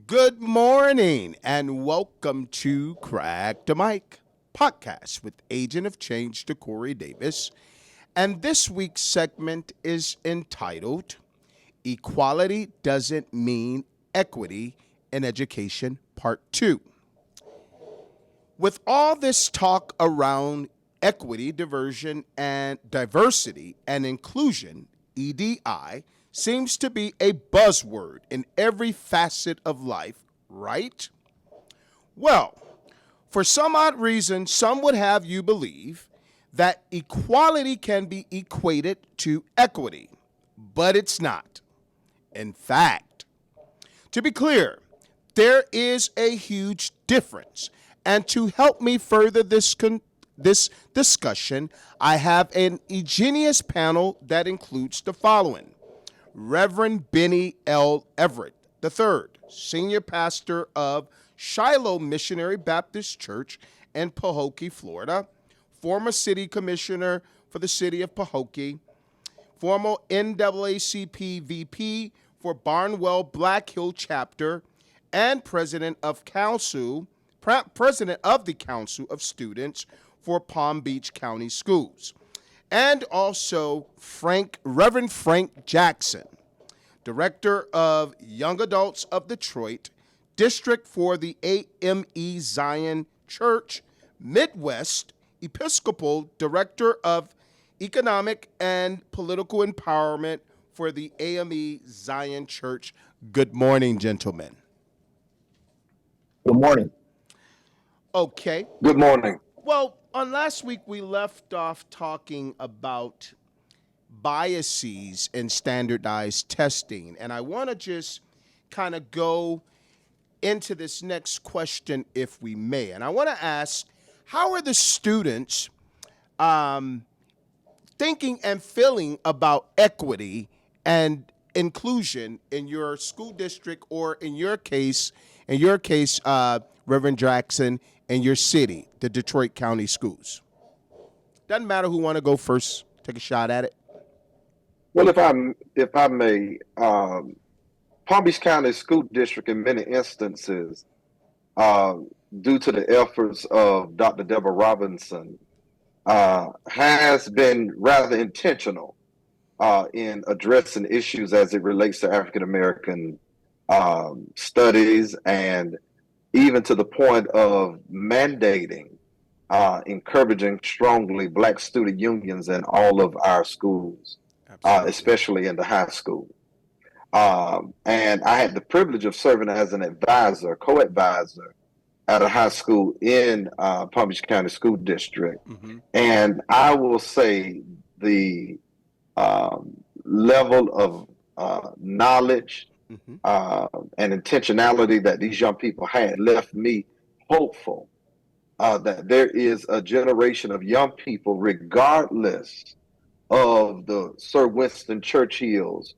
Good morning and welcome to Crack the Mic podcast with Agent of Change Corey Davis. And this week's segment is entitled Equality Doesn't Mean Equity in Education Part 2. With all this talk around equity, diversity and inclusion, EDI, seems to be a buzzword in every facet of life, right? Well, for some odd reason, some would have you believe that equality can be equated to equity, but it's not. In fact, to be clear, there is a huge difference. And to help me further this discussion, I have an ingenious panel that includes the following. Reverend Benny L. Everett III, Senior Pastor of Shiloh Missionary Baptist Church in Pahokee, Florida, former City Commissioner for the City of Pahokee, former NAACP VP for Barnwell Black Hill Chapter, and President of the Council of Students for Palm Beach County Schools. And also Reverend Frank Jackson, Director of Young Adults of Detroit, District for the AME Zion Church, Midwest Episcopal Director of Economic and Political Empowerment for the AME Zion Church. Good morning, gentlemen. Good morning. Okay. Good morning. Well, on last week, we left off talking about biases in standardized testing. And I want to just kind of go into this next question, if we may. And I want to ask, how are the students thinking and feeling about equity and inclusion in your school district, or in your case, Reverend Jackson, in your city, the Detroit County Schools? Doesn't matter who want to go first. Take a shot at it. Well, if I may, Palm Beach County School District, in many instances, due to the efforts of Dr. Deborah Robinson, has been rather intentional in addressing issues as it relates to African American studies, and even to the point of mandating, encouraging strongly Black student unions in all of our schools, especially in the high school. And I had the privilege of serving as an advisor, co-advisor at a high school in Palm Beach County School District. Mm-hmm. And I will say the level of knowledge and intentionality that these young people had left me hopeful that there is a generation of young people, regardless of the Sir Winston Churchills,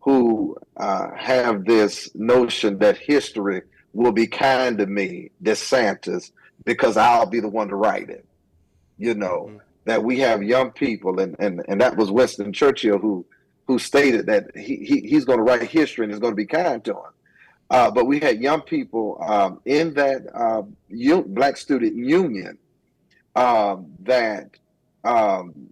who have this notion that history will be kind to me, DeSantis, because I'll be the one to write it. You know, that we have young people, and that was Winston Churchill who stated that he's going to write history and it's going to be kind to him. But we had young people in that Black Student Union that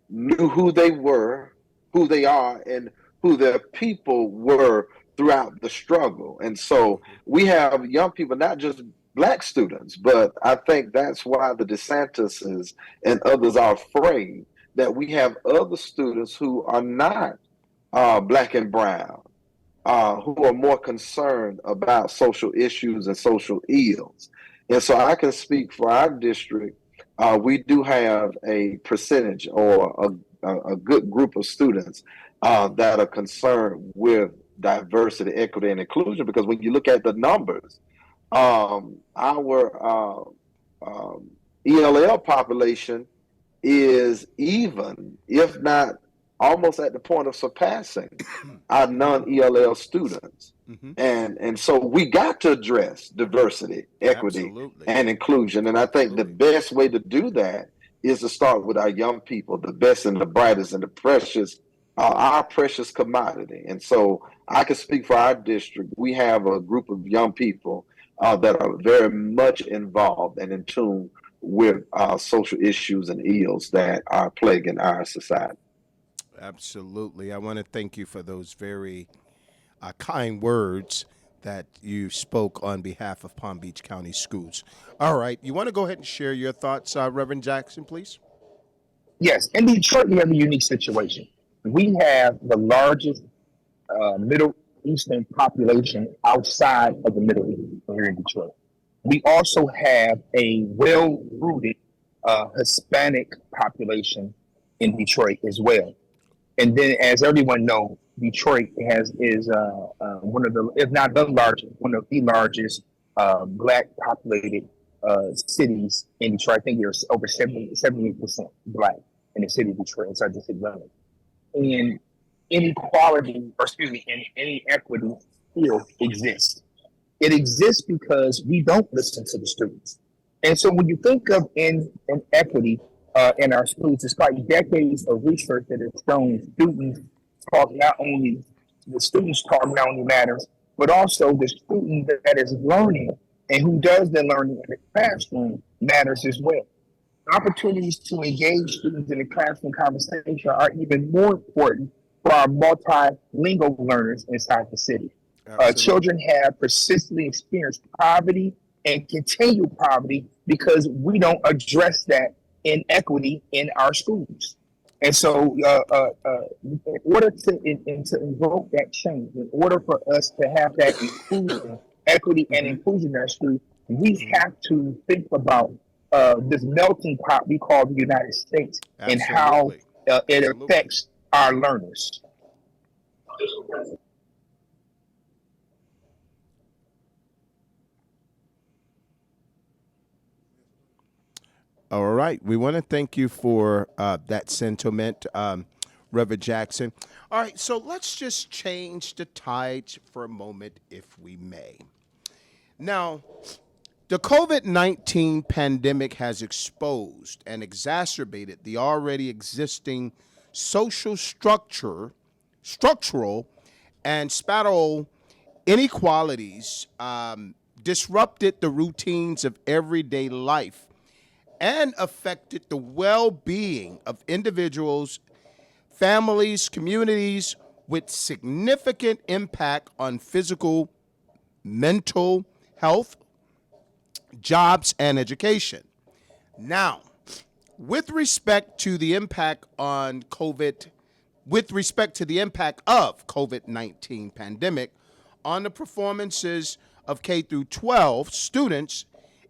knew who they were, who they are, and who their people were throughout the struggle. And so we have young people, not just Black students, but I think that's why the DeSantises and others are afraid that we have other students who are not Black and brown, who are more concerned about social issues and social ills. And so I can speak for our district. We do have a percentage or a good group of students that are concerned with diversity, equity, and inclusion, because when you look at the numbers, our ELL population is even, if not almost at the point of surpassing our non-ELL students. Mm-hmm. And so we got to address diversity, equity, Absolutely. And inclusion. And I think Absolutely. The best way to do that is to start with our young people, the best and the brightest and the precious our precious commodity. And so I can speak for our district. We have a group of young people that are very much involved and in tune with social issues and ills that are plaguing our society. Absolutely. I want to thank you for those very kind words that you spoke on behalf of Palm Beach County Schools. All right. You want to go ahead and share your thoughts, Reverend Jackson, please? Yes, in Detroit, we have a unique situation. We have the largest Middle Eastern population outside of the Middle East here in Detroit. We also have a well-rooted Hispanic population in Detroit as well. And then, as everyone knows, Detroit one of the, if not the largest, one of the largest black populated cities in Detroit. I think there's over 78% black in the city of Detroit inside the city limits. And inequality, or excuse me, and inequity still exists. It exists because we don't listen to the students. And so when you think of inequity in our schools, despite decades of research that has shown the students talk not only matters, but also the student that is learning and who does the learning in the classroom matters as well. Opportunities to engage students in the classroom conversation are even more important for our multilingual learners inside the city. Absolutely. Children have persistently experienced poverty and continue poverty because we don't address that inequity in our schools. And so, in order to invoke that change, in order for us to have that inclusion, equity, and Hmm. inclusion in our schools, we Hmm. have to think about this melting pot we call the United States and how Absolutely. it Absolutely. affects our learners. All right. We want to thank you for that sentiment, Reverend Jackson. All right. So let's just change the tides for a moment, if we may. Now, the COVID-19 pandemic has exposed and exacerbated the already existing social structural, and spatial inequalities, disrupted the routines of everyday life and affected the well being of individuals, families, communities, with significant impact on physical, mental health, jobs, and education. Now, with respect to the impact on COVID, with respect to the impact of COVID-19 pandemic on the performances of K through 12 students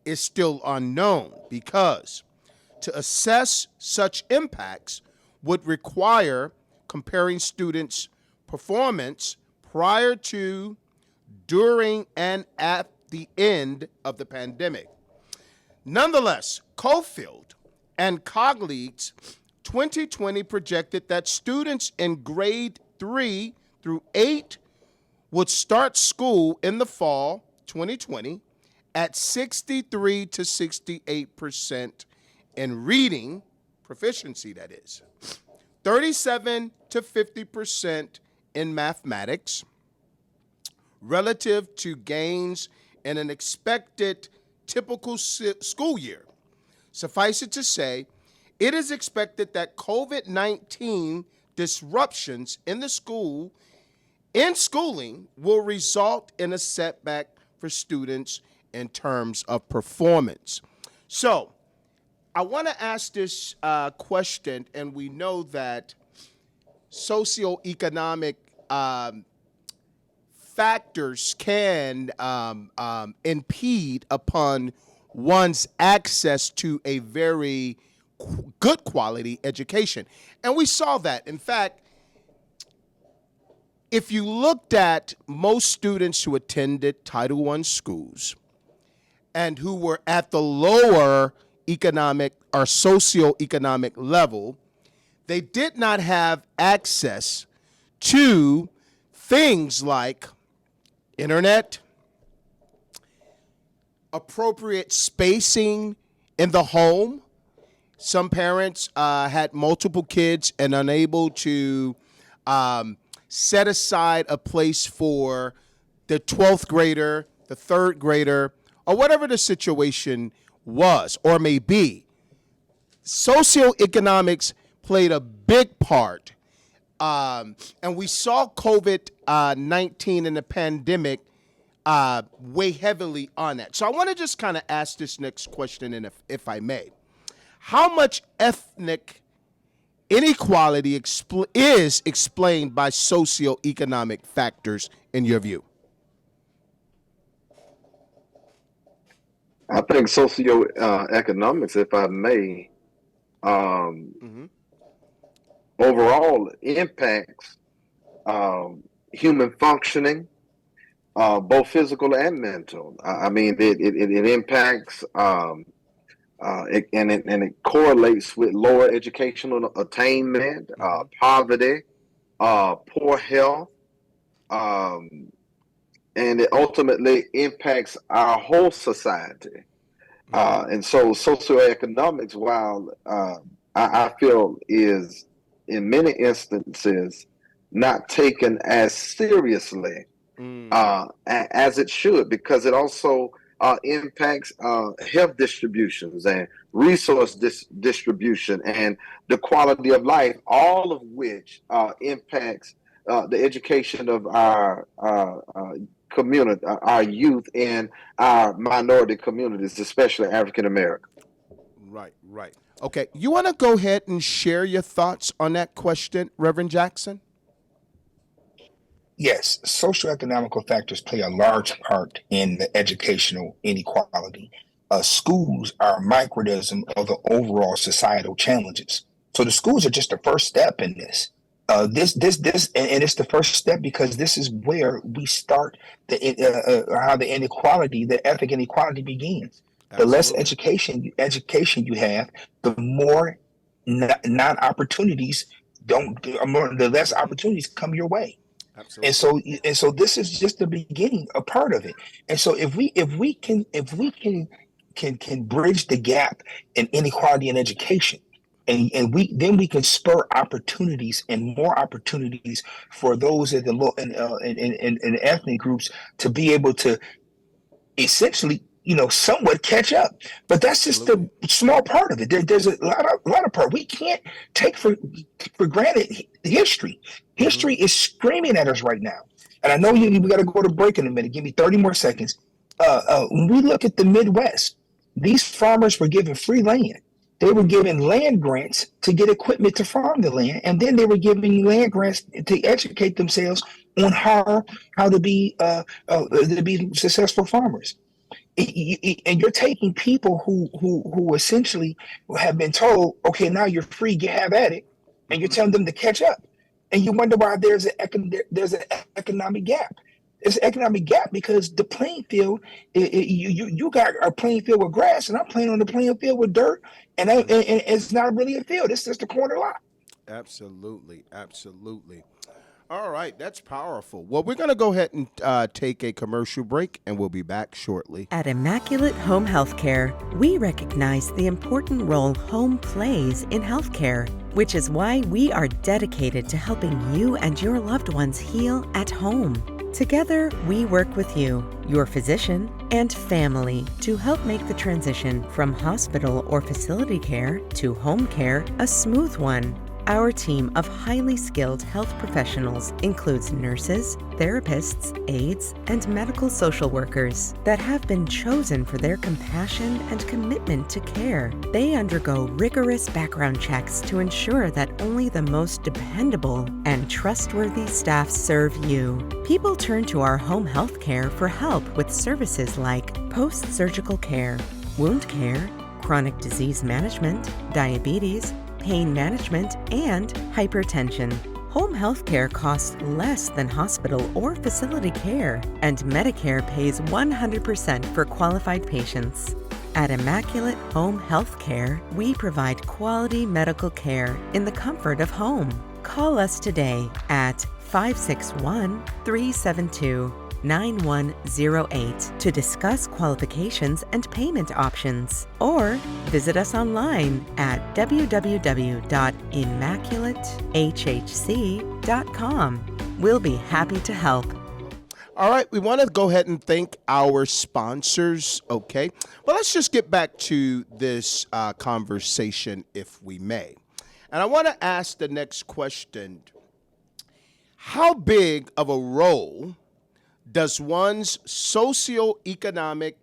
is still unknown because to assess such impacts would require comparing students' performance prior to, during, and at the end of the pandemic. Nonetheless, Cofield and colleagues 2020 projected that students in grade 3 through 8 would start school in the fall 2020 at 63 to 68% in reading proficiency, that is, 37 to 50% in mathematics, relative to gains in an expected typical school year. Suffice it to say, it is expected that COVID-19 disruptions in schooling will result in a setback for students in terms of performance. So, I want to ask this question, and we know that socioeconomic factors can impede upon one's access to a very good quality education. And we saw that. In fact, if you looked at most students who attended Title I schools and who were at the lower economic or socioeconomic level, they did not have access to things like internet, appropriate spacing in the home. Some parents had multiple kids and unable to set aside a place for the 12th grader, the third grader, or whatever the situation was or may be. Socioeconomics played a big part. And we saw COVID-19 and the pandemic weigh heavily on that. So I want to just kind of ask this next question, and if I may. How much ethnic inequality is explained by socioeconomic factors in your view? I think socioeconomics, if I may, overall impacts human functioning, both physical and mental. I mean, it impacts it correlates with lower educational attainment, poverty, poor health, and it ultimately impacts our whole society. And so socioeconomics, while I feel is in many instances not taken as seriously as it should, because it also impacts health distributions and resource distribution and the quality of life, all of which impacts the education of our community, our youth, and our minority communities, especially African American. Right. Okay, you want to go ahead and share your thoughts on that question, Reverend Jackson? Yes, socioeconomical factors play a large part in the educational inequality. Schools are a microcosm of the overall societal challenges. So the schools are just the first step in this. And it's the first step because this is where we start how the inequality, the ethnic inequality begins. The less education you have, the more non-opportunities the less opportunities come your way. Absolutely. And so this is just the beginning, a part of it. And so if we can bridge the gap in inequality in education, and we can spur opportunities and more opportunities for those in the low in ethnic groups to be able to essentially somewhat catch up. But that's just a small part of it. There's a lot of part. We can't take for granted history. History is screaming at us right now. And I know we got to go to break in a minute. Give me 30 more seconds. When we look at the Midwest, these farmers were given free land. They were given land grants to get equipment to farm the land, and then they were giving land grants to educate themselves on how to be successful farmers. And you're taking people who essentially have been told, okay, now you're free, have at it, and you're telling them to catch up. And you wonder why there's an economic gap. There's an economic gap because the playing field, you got a playing field with grass, and I'm playing on the playing field with dirt, and it's not really a field. It's just a corner lot. Absolutely. All right, that's powerful. Well, we're going to go ahead and take a commercial break, and we'll be back shortly. At Immaculate Home Healthcare, we recognize the important role home plays in healthcare, which is why we are dedicated to helping you and your loved ones heal at home. Together, we work with you, your physician, and family to help make the transition from hospital or facility care to home care a smooth one. Our team of highly skilled health professionals includes nurses, therapists, aides, and medical social workers that have been chosen for their compassion and commitment to care. They undergo rigorous background checks to ensure that only the most dependable and trustworthy staff serve you. People turn to our home health care for help with services like post-surgical care, wound care, chronic disease management, diabetes, pain management, and hypertension. Home health care costs less than hospital or facility care, and Medicare pays 100% for qualified patients. At Immaculate Home Health Care, we provide quality medical care in the comfort of home. Call us today at 561-372-9108 to discuss qualifications and payment options, or visit us online at www.immaculateHHC.com. socioeconomics.com. We'll be happy to help. All right, we want to go ahead and thank our sponsors, okay? But let's just get back to this conversation, if we may. And I want to ask the next question. How big of a role does one's socioeconomic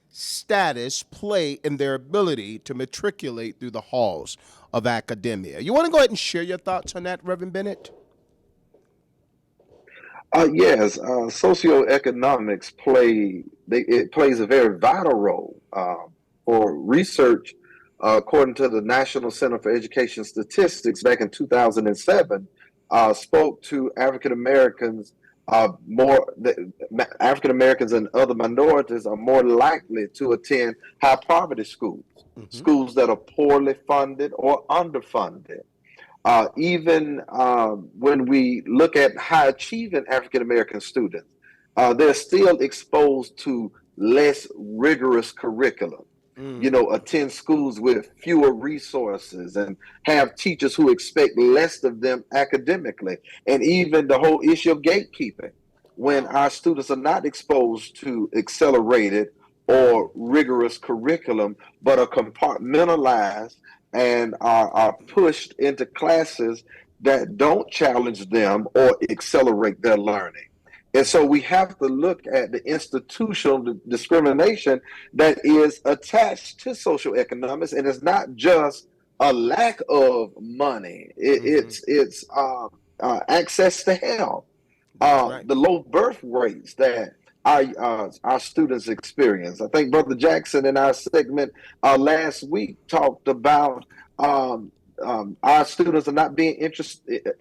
status play in their ability to matriculate through the halls of academia? You want to go ahead and share your thoughts on that, Reverend Bennett? Yes, socioeconomics it plays a very vital role for research. According to the National Center for Education Statistics, back in 2007, spoke to African Americans African Americans and other minorities are more likely to attend high poverty schools, schools that are poorly funded or underfunded. Even when we look at high achieving African American students, they're still exposed to less rigorous curriculum. Attend schools with fewer resources and have teachers who expect less of them academically. And even the whole issue of gatekeeping, when our students are not exposed to accelerated or rigorous curriculum, but are compartmentalized and are pushed into classes that don't challenge them or accelerate their learning. And so we have to look at the institutional discrimination that is attached to social economics, and it's not just a lack of money. It's access to health, Right. the low birth rates that our students experience. I think Brother Jackson in our segment last week talked about our students are not being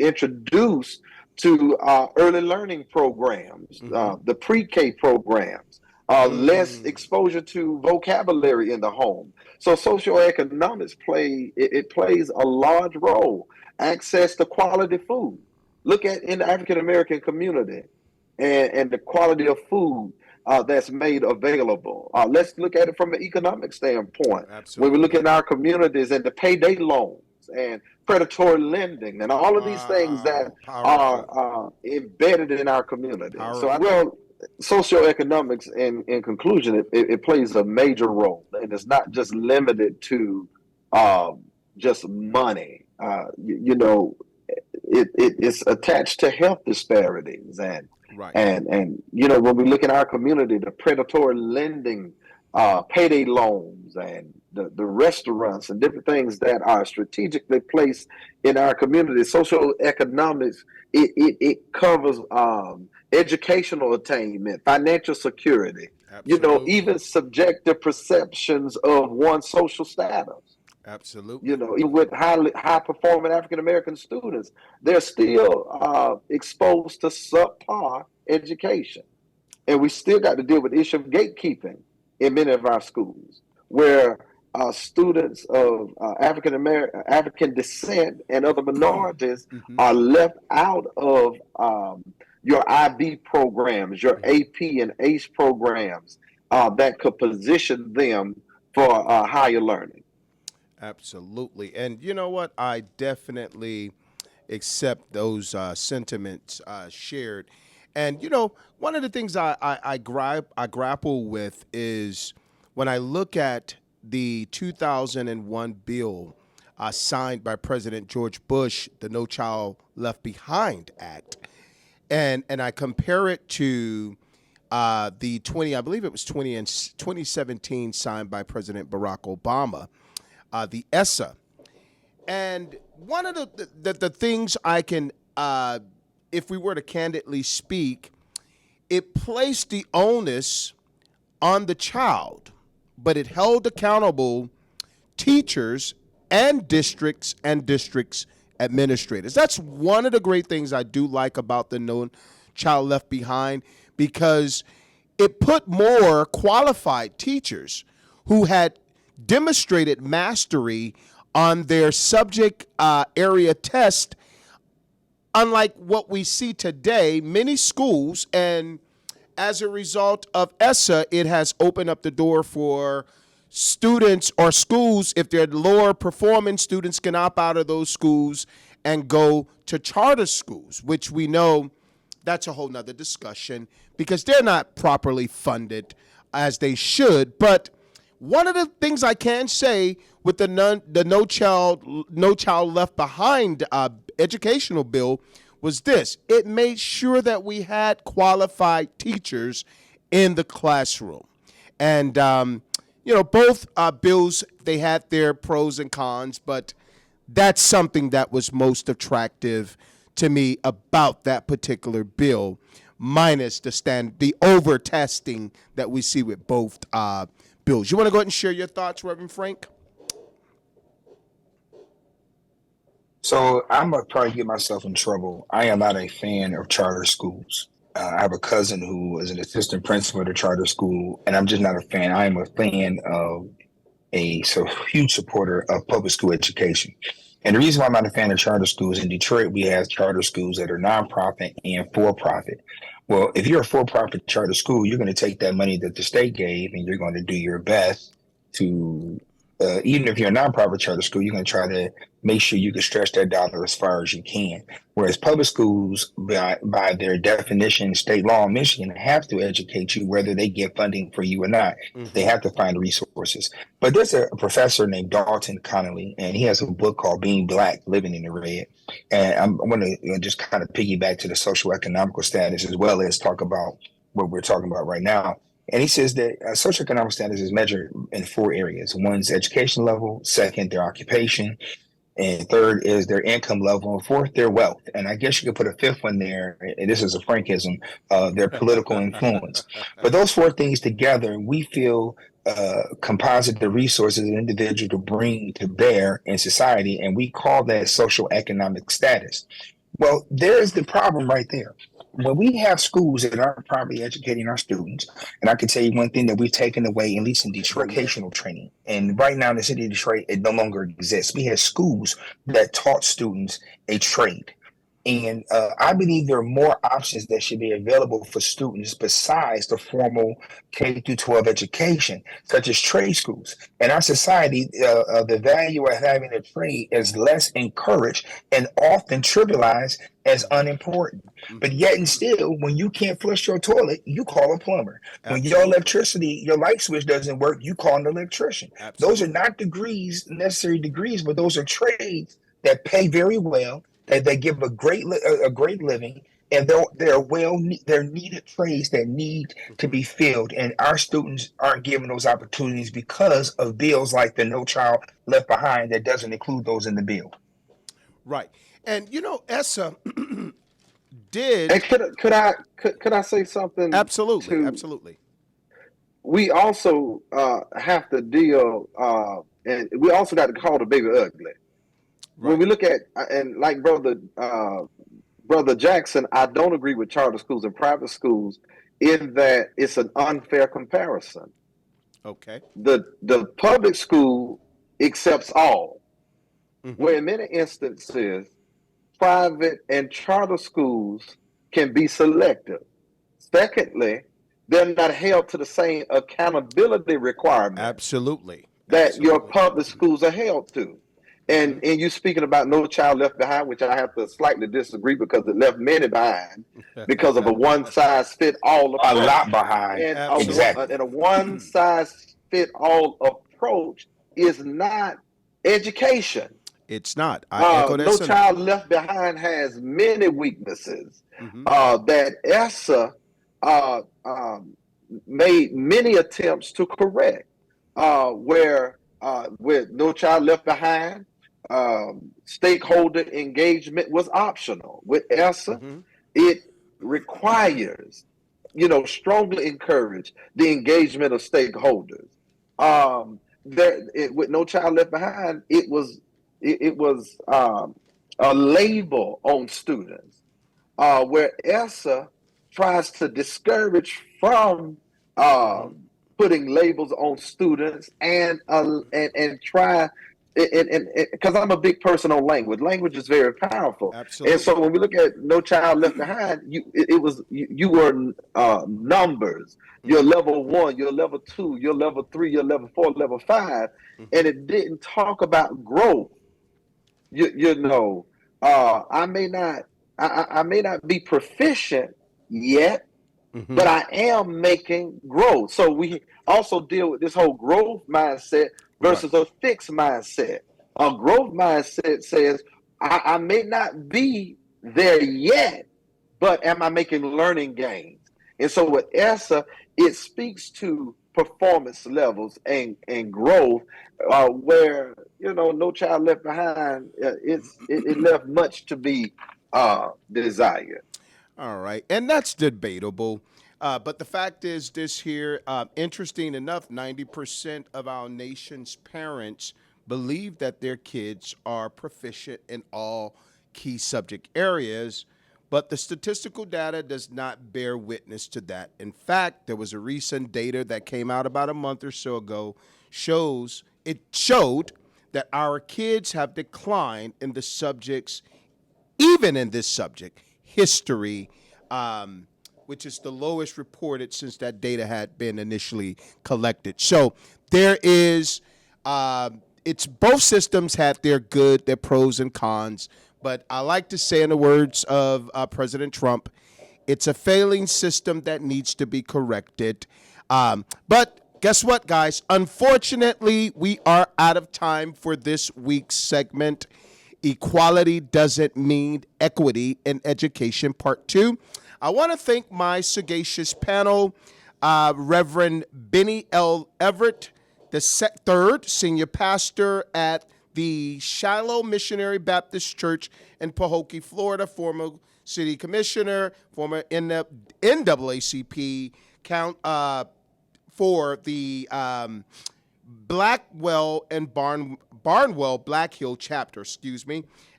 introduced to early learning programs, the pre-K programs, less exposure to vocabulary in the home. So socioeconomics plays a large role. Access to quality food. Look at in the African American community and the quality of food that's made available. Let's look at it from an economic standpoint. When we look Absolutely. at our communities and the payday loans and predatory lending and all of these things that Wow. Powerful. are embedded in our community. So, Powerful. socioeconomics, in conclusion, it plays a major role, and it's not just limited to just money. It's attached to health disparities Right. and when we look at our community, the predatory lending, payday loans, and the restaurants and different things that are strategically placed in our community. Social economics, it covers educational attainment, financial security, Absolutely. even subjective perceptions of one's social status. Absolutely. Even with high performing African American students, they're still exposed to subpar education. And we still got to deal with the issue of gatekeeping in many of our schools, where students of African descent and other minorities are left out of your IB programs, your AP and ACE programs that could position them for higher learning. Absolutely. And you know what? I definitely accept those sentiments shared. And one of the things I grapple with is when I look at the 2001 bill signed by President George Bush, the No Child Left Behind Act, and I compare it to the 2017 signed by President Barack Obama, the ESSA. And one of the things I can, if we were to candidly speak, it placed the onus on the child, but it held accountable teachers and districts administrators. That's one of the great things I do like about the No Child Left Behind, because it put more qualified teachers who had demonstrated mastery on their subject area test. Unlike what we see today, many schools, and as a result of ESSA, it has opened up the door for students or schools, if they're lower performing, students can opt out of those schools and go to charter schools, which we know that's a whole nother discussion because they're not properly funded as they should. But one of the things I can say with the no child left behind educational bill was this: it made sure that we had qualified teachers in the classroom, and both bills, they had their pros and cons, but that's something that was most attractive to me about that particular bill, minus the over testing that we see with both bills. You want to go ahead and share your thoughts, Reverend Frank? So I'm gonna probably get myself in trouble. I am not a fan of charter schools. I have a cousin who is an assistant principal at a charter school, and I'm just not a fan. I am a fan of huge supporter of public school education. And the reason why I'm not a fan of charter schools, in Detroit, we have charter schools that are nonprofit and for-profit. Well, if you're a for-profit charter school, you're going to take that money that the state gave and you're going to do your best to, even if you're a nonprofit charter school, you're going to try to make sure you can stretch that dollar as far as you can. Whereas public schools, by their definition, state law in Michigan, have to educate you whether they get funding for you or not. Mm-hmm. They have to find resources. But there's a professor named Dalton Connolly, and he has a book called Being Black, Living in the Red. And I'm going to just kind of piggyback to the socioeconomical status as well as talk about what we're talking about right now. And he says that socioeconomic status is measured in 4 areas. One's education level, second, their occupation, and third is their income level, and fourth, their wealth. And I guess you could put a fifth one there, and this is a Frankism, their political influence. But those 4 things together, we feel composite the resources an individual to bring to bear in society, and we call that social economic status. Well, there's the problem right there. When we have schools that aren't properly educating our students, and I can tell you one thing that we've taken away, at least in Detroit, vocational training. And right now in the city of Detroit, it no longer exists. We had schools that taught students a trade. And I believe there are more options that should be available for students besides the formal K through 12 education, such as trade schools. In our society, the value of having a trade is less encouraged and often trivialized as unimportant. But yet and still, when you can't flush your toilet, you call a plumber. Absolutely. When your electricity, your light switch doesn't work, you call an electrician. Absolutely. Those are not necessary degrees, but those are trades that pay very well. They give a great living, and they're needed trades that need to be filled. And our students aren't given those opportunities because of bills like the No Child Left Behind that doesn't include those in the bill. Right, and ESSA did. And could I say something? Absolutely. We also have to deal, and we also got to call the baby ugly. Right. When we look at, and like Brother Jackson, I don't agree with charter schools and private schools in that it's an unfair comparison. Okay. The public school accepts all, where in many instances, private and charter schools can be selective. Secondly, they're not held to the same accountability requirements. Absolutely. That your public schools are held to. And you speaking about No Child Left Behind, which I have to slightly disagree because it left many behind because of a one-size-fit-all approach. A lot behind. And exactly. And a one-size-fit-all approach is not education. It's not. I echo that No Child Left Behind has many weaknesses that ESSA made many attempts to correct, where with No Child Left Behind, stakeholder engagement was optional. With ESSA, it requires, strongly encourage the engagement of stakeholders. With No Child Left Behind, it was a label on students, where ESSA tries to discourage from putting labels on students and try. And because I'm a big person on language. Language is very powerful. Absolutely. And so when we look at No Child Left Behind, you were numbers. You're level 1, you're level 2, you're level 3, you're level 4, level 5, and it didn't talk about growth. I may not, I may not be proficient yet, Mm-hmm. but I am making growth. So we also deal with this whole growth mindset Right. versus a fixed mindset. A growth mindset says, I may not be there yet, but am I making learning gains? And so with ESSA, it speaks to performance levels and growth, where, No Child Left Behind, it left much to be desired. All right. And that's debatable. But the fact is, this here, interesting enough, 90% of our nation's parents believe that their kids are proficient in all key subject areas. But the statistical data does not bear witness to that. In fact, there was a recent data that came out about a month or so ago showed that our kids have declined in the subjects, even in this subject, history, which is the lowest reported since that data had been initially collected. So there is, it's both systems had their pros and cons. But I like to say, in the words of President Trump, it's a failing system that needs to be corrected. But guess what, guys? Unfortunately, we are out of time for this week's segment. Equality doesn't mean equity in education, part 2. I want to thank my sagacious panel, Reverend Benny L. Everett, the third senior pastor at the Shiloh Missionary Baptist Church in Pahokee, Florida, former city commissioner, former NAACP for the Blackwell and Barnwell Black Hill chapter,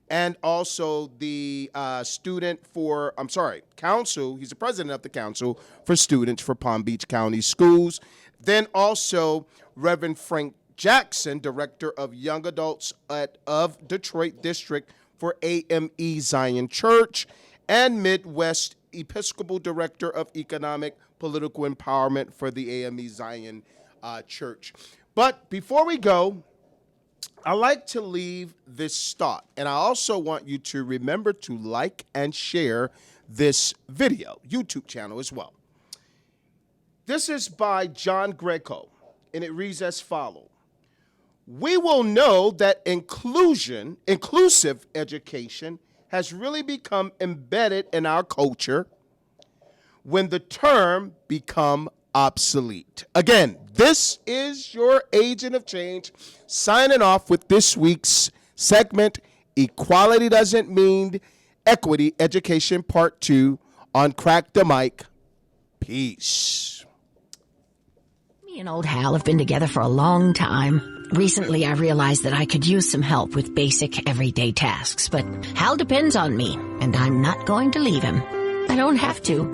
and also the council. He's the president of the Council for Students for Palm Beach County Schools. Then also Reverend Frank Jackson, director of Young Adults of Detroit District for AME Zion Church, and Midwest Episcopal Director of Economic Political Empowerment for the AME Zion Church. But before we go, I like to leave this thought, and I also want you to remember to like and share this video, YouTube channel as well. This is by John Greco, and it reads as follows. We will know that inclusive education has really become embedded in our culture when the term become obsolete. Again, this is your agent of change signing off with this week's segment, Equality Doesn't Mean Equity, Education Part 2 on Crack the Mic. Peace. Me and old Hal have been together for a long time. Recently, I realized that I could use some help with basic everyday tasks, but Hal depends on me, and I'm not going to leave him. I don't have to.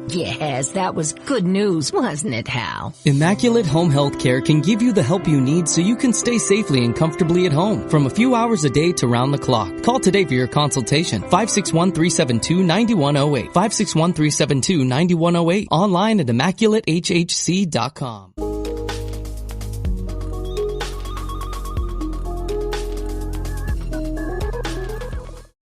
Yes, that was good news, wasn't it, Hal? Immaculate Home Health Care can give you the help you need so you can stay safely and comfortably at home from a few hours a day to round the clock. Call today for your consultation. 561-372-9108. 561-372-9108. Online at ImmaculateHHC.com.